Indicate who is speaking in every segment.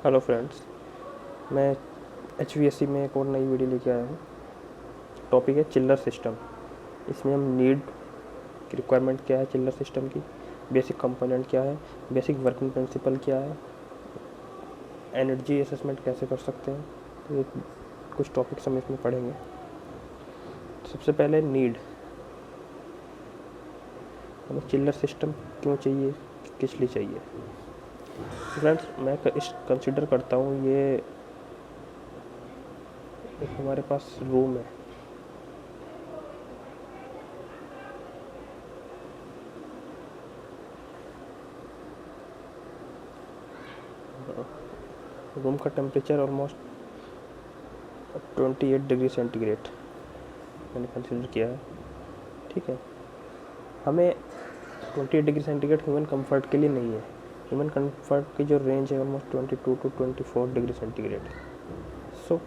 Speaker 1: Hello friends, मैं HVAC में एक और नई वीडियो लेके आया हूँ। टॉपिक है चिल्लर सिस्टम। इसमें हम नीड की रिक्वायरमेंट क्या है चिल्लर सिस्टम की, बेसिक कंपोनेंट क्या है, बेसिक वर्किंग प्रिंसिपल क्या है, एनर्जी असेसमेंट कैसे कर सकते हैं, तो ये कुछ टॉपिक्स हम इसमें पढ़ेंगे। सबसे पहले नीड, हमें चिल्लर सिस्टम क्यों चाहिए, किस लिए चाहिए। फ्रेंड्स, मैं इस कंसिडर करता हूँ ये एक हमारे पास रूम है। रूम का टेम्परेचर ऑलमोस्ट 28 डिग्री सेंटीग्रेड मैंने कंसिडर किया है। ठीक है, हमें 28 डिग्री सेंटीग्रेड ह्यूमन कंफर्ट के लिए नहीं है। ह्यूमन कंफर्ट की जो रेंज है ऑलमोस्ट 22 टू 24 डिग्री सेंटीग्रेड। सो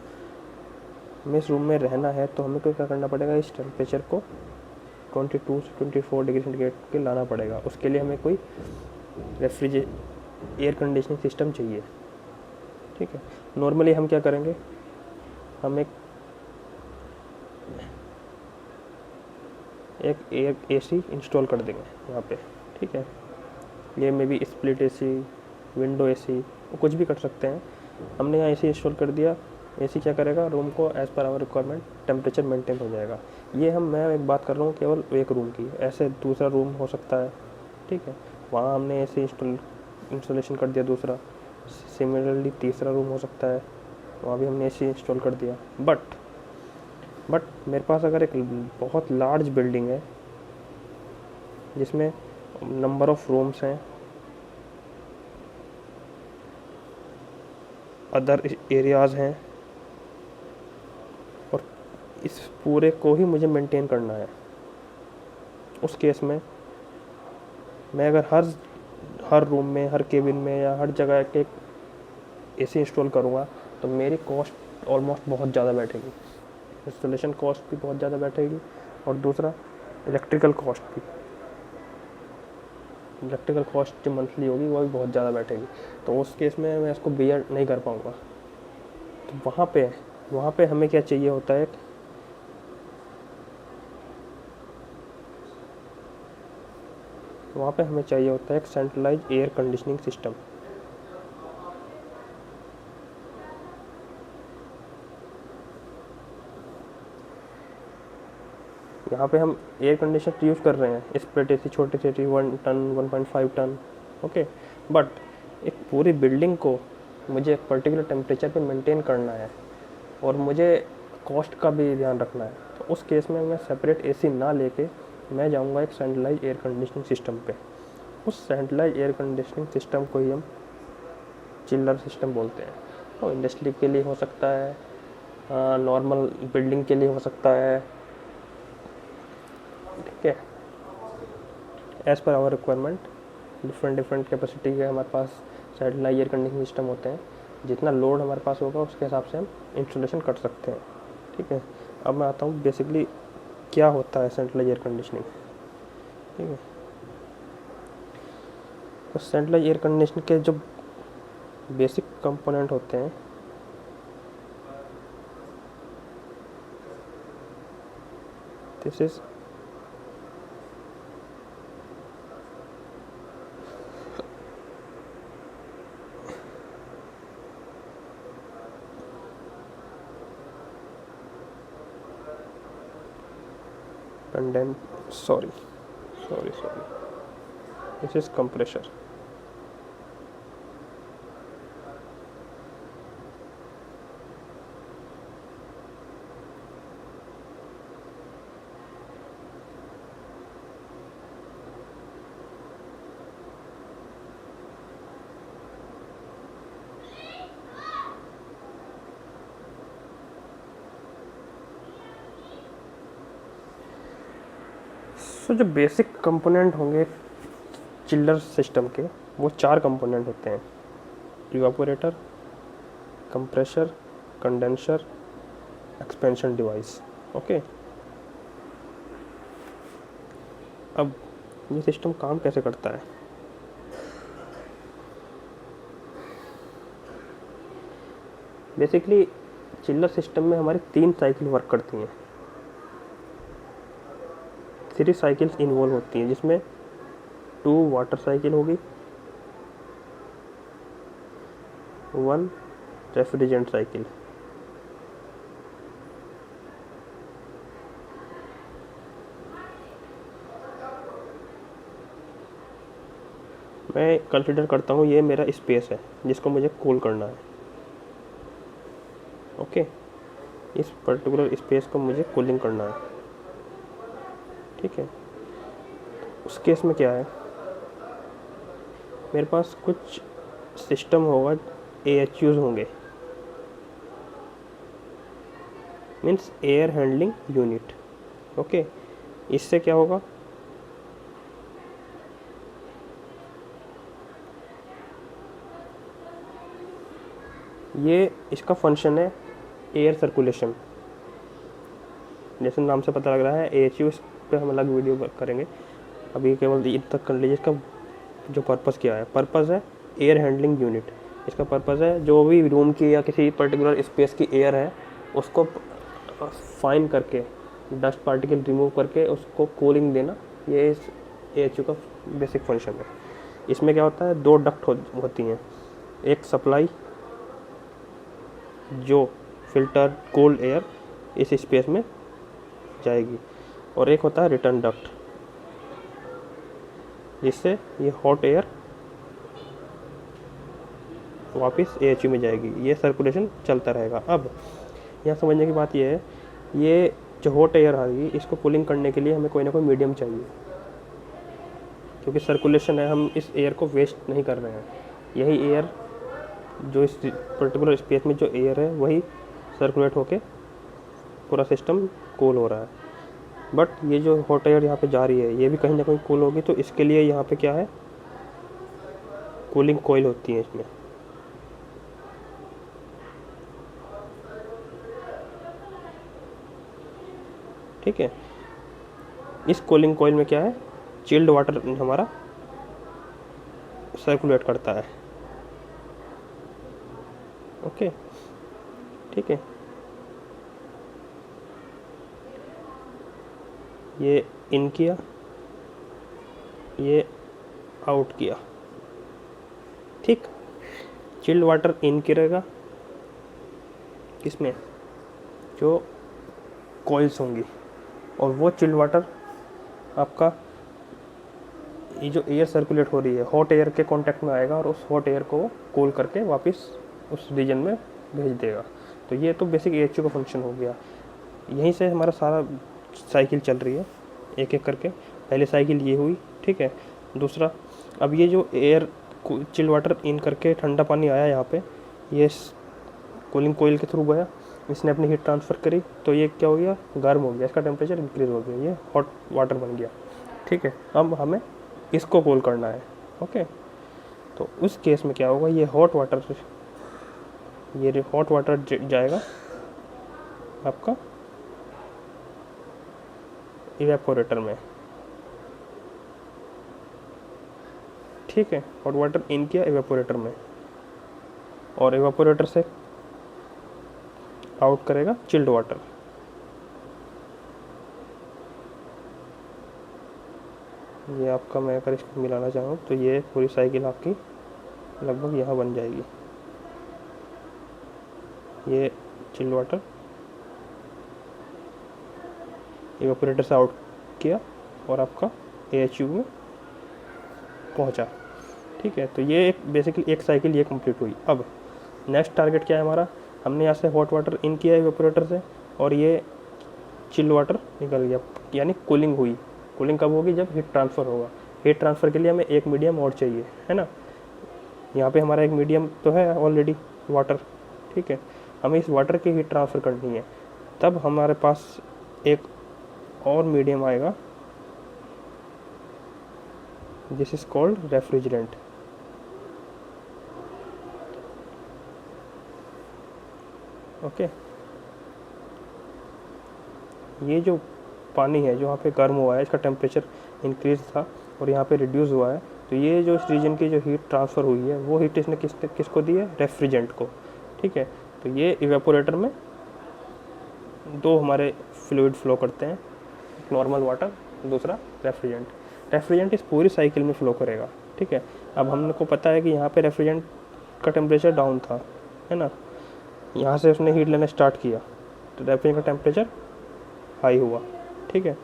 Speaker 1: हमें इस रूम में रहना है तो हमें क्या करना पड़ेगा, इस टेम्परेचर को 22 से 24 डिग्री सेंटीग्रेड के लाना पड़ेगा। उसके लिए हमें कोई एयर कंडीशनिंग सिस्टम चाहिए। ठीक है, नॉर्मली हम क्या करेंगे, हम एक एयर AC इंस्टॉल कर देंगे यहाँ पे। ठीक है, ये में भी स्प्लिट AC, विंडो AC, कुछ भी कर सकते हैं। हमने यहाँ AC इंस्टॉल कर दिया। AC क्या करेगा, रूम को as per hour requirement temperature maintain हो जाएगा। मैं एक बात कर रहा हूँ केवल एक रूम की, ऐसे दूसरा रूम हो सकता है। ठीक है, वहाँ हमने AC इंस्टॉलेशन कर दिया दूसरा। सिमिलरली तीसरा रूम हो सकता है, वहाँ भी हमने AC इंस्टॉल कर दिया। बट मेरे पास अगर एक बहुत लार्ज बिल्डिंग है जिसमें नंबर ऑफ रूम्स हैं, अदर एरियाज़ हैं, और इस पूरे को ही मुझे मेंटेन करना है, उस केस में मैं अगर हर रूम में, हर केबिन में या हर जगह के AC इंस्टॉल करूँगा तो मेरी कॉस्ट ऑलमोस्ट बहुत ज़्यादा बैठेगी। इंस्टॉलेशन कॉस्ट भी बहुत ज़्यादा बैठेगी, और दूसरा इलेक्ट्रिकल कॉस्ट जो मंथली होगी वो भी बहुत ज़्यादा बैठेगी। तो उस केस में मैं इसको बेयर नहीं कर पाऊँगा। तो वहाँ पे हमें क्या चाहिए होता है, एक सेंट्रलाइज एयर कंडीशनिंग सिस्टम। यहाँ पे हम एयर कंडीशनर यूज़ कर रहे हैं, स्प्लिट AC, छोटी सी 1 टन 1.5 टन। ओके, बट एक पूरी बिल्डिंग को मुझे एक पर्टिकुलर टेम्परेचर पे मेंटेन करना है, और मुझे कॉस्ट का भी ध्यान रखना है। तो उस केस में मैं सेपरेट AC ना लेके मैं जाऊँगा एक सेंट्रलाइज एयर कंडीशनिंग सिस्टम पे। उस सेंट्रलाइज एयर कंडीशनिंग सिस्टम को ही हम चिल्लर सिस्टम बोलते हैं। तो इंडस्ट्री के लिए हो सकता है, नॉर्मल बिल्डिंग के लिए हो सकता है। ठीक है, as per hour requirement different capacity के हमारे पास सेटेलाइट एयर कंडीशनिंग सिस्टम होते हैं। जितना लोड हमारे पास होगा उसके हिसाब से हम इंस्टॉलेशन कर सकते हैं। ठीक है, अब मैं आता हूँ बेसिकली क्या होता है सेंट्रलाइज एयर कंडीशनिंग। ठीक है, तो सेंट्रलाइज एयर कंडीशनिंग के जो बेसिक कंपोनेंट होते हैं, this is sorry, this is compressor. सो जो बेसिक कंपोनेंट होंगे चिल्लर सिस्टम के, वो 4 कंपोनेंट होते हैं: evaporator, compressor, condenser, expansion device. Okay, अब ये सिस्टम काम कैसे करता है। बेसिकली चिल्लर सिस्टम में हमारी 3 साइकिल वर्क करती हैं, 3 साइकिल्स इन्वॉल्व होती हैं, जिसमें 2 वाटर साइकिल होगी, 1 रेफ्रिजरेंट साइकिल। मैं कंसिडर करता हूँ ये मेरा स्पेस है जिसको मुझे कूल करना है। ओके, इस पर्टिकुलर स्पेस को मुझे कूलिंग करना है। ठीक है, उस केस में क्या है, मेरे पास कुछ सिस्टम होगा, AHUs होंगे, means air handling unit. Okay, इससे क्या होगा, ये इसका फंक्शन है एयर सर्कुलेशन। जैसे नाम से पता लग रहा है AHU, इस पे हम अलग वीडियो करेंगे, अभी केवल इन तक कर लीजिए। इसका जो पर्पस क्या है, पर्पस है एयर हैंडलिंग यूनिट। इसका पर्पस है जो भी रूम की या किसी पर्टिकुलर स्पेस की एयर है उसको फाइन करके, डस्ट पार्टिकल रिमूव करके उसको कूलिंग देना, ये इस AHU का बेसिक फंक्शन है। इसमें क्या होता है, 2 डक्ट होती हैं, एक सप्लाई जो फिल्टर कोल्ड एयर इस स्पेस में जाएगी, और एक होता है रिटर्न डक्ट जिससे ये हॉट एयर वापस AHU में जाएगी। ये सर्कुलेशन चलता रहेगा। अब यहाँ समझने की बात ये है, ये जो हॉट एयर आ रही है इसको कूलिंग करने के लिए हमें कोई ना कोई मीडियम चाहिए, क्योंकि सर्कुलेशन है, हम इस एयर को वेस्ट नहीं कर रहे हैं। यही एयर जो इस पर्टिकुलर स्पेस में जो एयर है वही सर्कुलेट होके पूरा सिस्टम कूल हो रहा है। बट ये जो हॉट एयर यहाँ पे जा रही है ये भी कहीं ना कहीं कूल होगी, तो इसके लिए यहाँ पे क्या है, कूलिंग कॉइल होती है इसमें। ठीक है, इस कूलिंग कॉइल में क्या है, चिल्ड वाटर हमारा सर्कुलेट करता है। ओके, ठीक है, ये इन किया, ये आउट किया। ठीक, चिल्ड वाटर इन करेगा किसमें, जो कॉइल्स होंगी, और वो चिल्ड वाटर आपका ये जो एयर सर्कुलेट हो रही है हॉट एयर के कांटेक्ट में आएगा और उस हॉट एयर को कूल करके वापस उस रीजन में भेज देगा। तो ये तो बेसिक AHU का फंक्शन हो गया। यहीं से हमारा सारा साइकिल चल रही है एक एक करके। पहले साइकिल ये हुई, ठीक है। दूसरा, अब ये जो एयर चिल वाटर इन करके ठंडा पानी आया यहाँ पे, ये कूलिंग कोयल के थ्रू गया, इसने अपनी हीट ट्रांसफ़र करी, तो ये क्या हो गया, गर्म हो गया, इसका टेम्परेचर इंक्रीज़ हो गया, ये हॉट वाटर बन गया। ठीक है, अब हमें इसको कूल करना है। ओके, तो उस केस में क्या होगा, ये हॉट वाटर जाएगा आपका इवेपोरेटर में। ठीक है, हॉट वाटर इन किया इवेपोरेटर में, और इवेपोरेटर से आउट करेगा चिल्ड वाटर। ये आपका, मैं अगर इसको मिलाना चाहूँ तो ये पूरी साइकिल आपकी लगभग यहाँ बन जाएगी। ये चिल्ड वाटर इवेपोरेटर से आउट किया और आपका AHU में पहुँचा। ठीक है, तो ये एक बेसिकली एक साइकिल ये कंप्लीट हुई। अब नेक्स्ट टारगेट क्या है हमारा, हमने यहाँ से हॉट वाटर इन किया इवेपोरेटर से, और ये चिल्ड वाटर निकल गया, यानी कूलिंग हुई। कूलिंग कब होगी, जब हीट ट्रांसफ़र होगा। हीट ट्रांसफ़र के लिए हमें एक मीडियम और चाहिए, है ना। यहाँ पे हमारा एक मीडियम तो है ऑलरेडी, वाटर। ठीक है, हमें इस वाटर की हीट ट्रांसफ़र करनी है, तब हमारे पास एक और मीडियम आएगा, this is called refrigerant. Okay, ये जो पानी है जो यहाँ पे गर्म हुआ है, इसका टेम्परेचर इंक्रीज था और यहाँ पे रिड्यूस हुआ है, तो ये जो इस रीजन की जो हीट ट्रांसफ़र हुई है वो हीट इसने किसको दी है, रेफ्रिजरेंट को। ठीक है, तो ये इवेपोरेटर में दो हमारे फ्लूइड फ्लो करते हैं, नॉर्मल वाटर, दूसरा रेफ्रिजरेंट। रेफ्रिजरेंट इस पूरी साइकिल में फ्लो करेगा, ठीक है। अब हमने को पता है कि यहाँ पे रेफ्रिजरेंट का टेम्परेचर डाउन था, है ना, यहाँ से उसने हीट लेना स्टार्ट किया तो रेफ्रिजरेंट का टेम्परेचर हाई हुआ, ठीक है।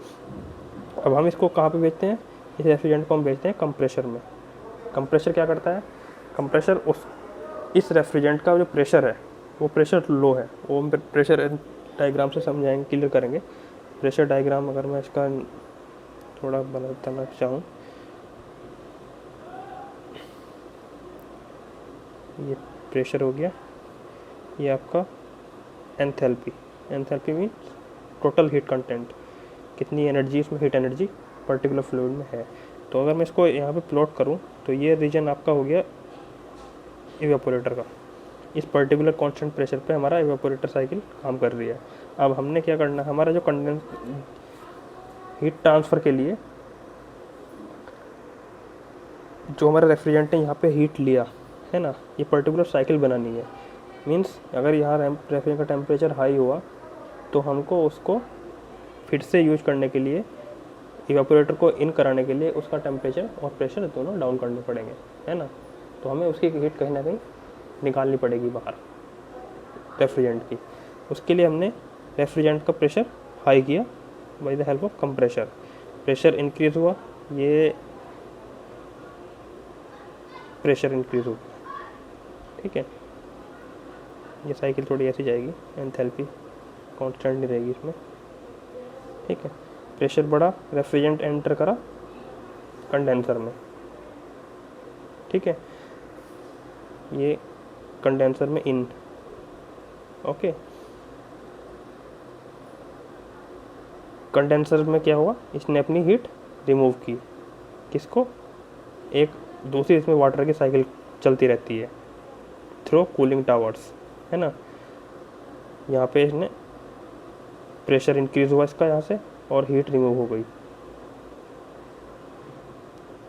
Speaker 1: अब हम इसको कहाँ पे बेचते हैं, इस रेफ्रिजरेंट को हम बेचते हैं कंप्रेसर में। कंप्रेसर क्या करता है, कंप्रेसर उस इस रेफ्रिजरेंट का जो प्रेशर है वो प्रेशर लो है, वो हम प्रेशर डायग्राम से समझाएंगे, क्लियर करेंगे। प्रेशर डायग्राम अगर मैं इसका थोड़ा बताना चाहूँ, ये प्रेशर हो गया, ये आपका enthalpy, enthalpy means total heat content, कितनी एनर्जी इसमें, हीट एनर्जी पर्टिकुलर फ्लूइड में है। तो अगर मैं इसको यहाँ पे प्लॉट करूँ तो ये रीजन आपका हो गया इवेपोरेटर का। इस पर्टिकुलर कांस्टेंट प्रेशर पे हमारा इवेपोरेटर साइकिल काम कर रही है। अब हमने क्या करना है, हमारा जो कंडेंस हीट ट्रांसफ़र के लिए जो हमारा रेफ्रिजरेंट ने यहाँ पे हीट लिया है ना, ये पर्टिकुलर साइकिल बनानी है। मींस अगर यहाँ रेफ्रिजरेंट का टेम्परेचर हाई हुआ तो हमको उसको फिर से यूज करने के लिए, इवेपोरेटर को इन कराने के लिए उसका टेम्परेचर और प्रेशर दोनों डाउन करने पड़ेंगे, है ना। तो हमें उसकी हीट कहीं ना कहीं निकालनी पड़ेगी बाहर रेफ्रिजरेंट की। उसके लिए हमने रेफ्रिजरेंट का प्रेशर हाई किया by the help of compressor. Pressure increase हुआ, ये प्रेशर इंक्रीज हो गया, ठीक है। ये साइकिल थोड़ी ऐसी जाएगी, एंथैल्पी कांस्टेंट नहीं रहेगी इसमें, ठीक है। प्रेशर बढ़ा, रेफ्रिजरेंट एंटर करा कंडेंसर में, ठीक है। ये कंडेंसर में इन, ओके। कंडेंसर में क्या हुआ, इसने अपनी हीट रिमूव की, किसको, एक दूसरी इसमें वाटर की साइकिल चलती रहती है थ्रू कूलिंग टावर्स, है ना। यहाँ पे इसने प्रेशर इंक्रीज हुआ इसका यहाँ से और हीट रिमूव हो गई,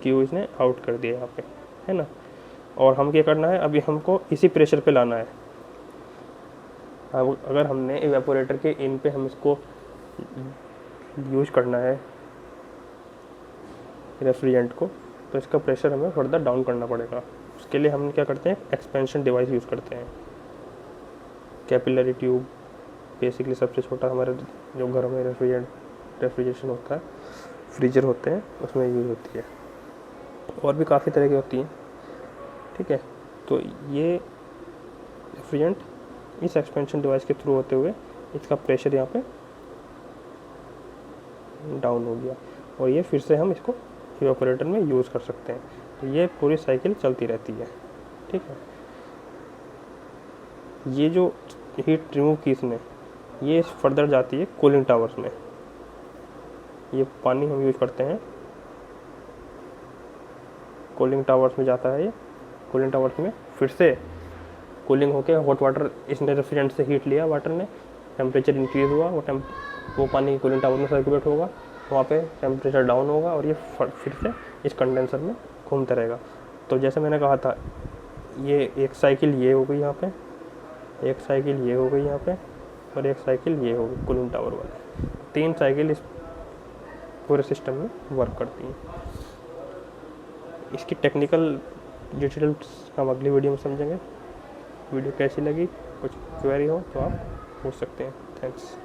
Speaker 1: क्यू इसने आउट कर दिया यहाँ पे, है ना। और हम क्या करना है, अभी हमको इसी प्रेशर पे लाना है। अब अगर हमने इवेपोरेटर के इन पे हम इसको यूज करना है रेफ्रिजरेंट को, तो इसका प्रेशर हमें फर्दर डाउन करना पड़ेगा। उसके लिए हम क्या करते हैं, एक्सपेंशन डिवाइस यूज़ करते हैं। कैपिलरी ट्यूब बेसिकली सबसे छोटा हमारे जो घर में रेफ्रिजरेशन होता है, फ्रीजर होते हैं, उसमें यूज़ होती है। और भी काफ़ी तरह की होती हैं, ठीक है। तो ये रेफ्रिजरेंट इस एक्सपेंशन डिवाइस के थ्रू होते हुए इसका प्रेशर यहाँ पे डाउन हो गया और ये फिर से हम इसको इवेपोरेटर में यूज़ कर सकते हैं। तो ये पूरी साइकिल चलती रहती है, ठीक है। ये जो हीट रिमूव की इसने, ये फर्दर जाती है कूलिंग टावर्स में। ये पानी हम यूज करते हैं, कूलिंग टावर्स में जाता है। ये कूलिंग टावर्स में फिर से कूलिंग होकर हॉट वाटर, इसने रेफ्रिजरेंट से हीट लिया, वाटर ने, टेम्परेचर इंक्रीज़ हुआ, वो पानी कूलिंग टावर में सर्कुलेट होगा, वहाँ पे टेम्परेचर डाउन होगा और ये फिर से इस कंडेंसर में घूमता रहेगा। तो जैसे मैंने कहा था, ये एक साइकिल ये हो गई यहाँ पे, एक साइकिल ये हो गई यहाँ पे और एक साइकिल ये हो गई कूलिंग टावर वाली। 3 साइकिल इस पूरे सिस्टम में वर्क करती हैं। इसकी टेक्निकल डिटेल्स हम अगली वीडियो में समझेंगे। वीडियो कैसी लगी, कुछ क्वेरी हो तो आप पूछ सकते हैं। थैंक्स।